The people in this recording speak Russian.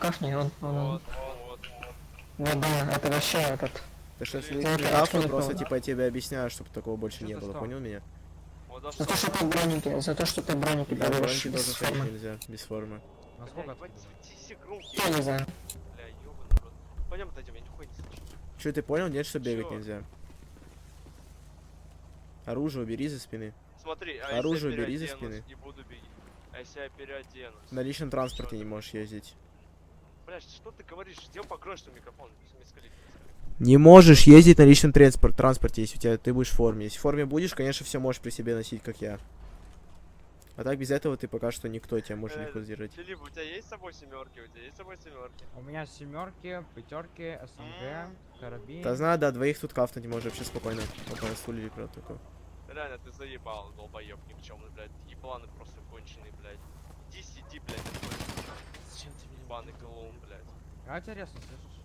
кафни, он. Вот. Ну да, это вообще этот. Ты что, если Ну, не это афро, не просто было. типа я тебе объясняю, чтобы такого больше Что не за было, что? понял меня? Вот за За то, что ты броники, за то, что ты броники Да, берешь броники без тоже ходить формы. нельзя, без формы. Насколько Блядь, откуда? светись громкий. Я не знаю. Бля, ёбаный в рот. Пойдем отойдем, я нихуя не слышу. Че, ты понял? Нет, что бегать Чё? нельзя. Оружие убери за спины. Смотри, а Оружие если я бери за переоденусь спины. и буду бегать? А если я переоденусь? На личном транспорте не можешь ездить. Блядь, что ты говоришь? Где покроешь ты микрофон? Мискалит. Не можешь ездить на личном транспорте, если у тебя ты будешь в форме. Если в форме будешь, конечно, все можешь при себе носить, как я. А так без этого ты пока что никто тебя может легко сдержать. Филипп, у тебя есть с собой семерки? У тебя есть с собой семерки? У меня семерки, пятерки, СМГ, карабин. Да знаю, да, двоих тут кафнуть можешь вообще спокойно. Опа, на стуле или куда-то такое. Реально, ты заебал, долбоёб никчемный, блядь. Ебланы просто конченый, блядь. Иди сиди, блядь. Зачем ты мне ебаный клоун, блядь? А интересно, слышишь?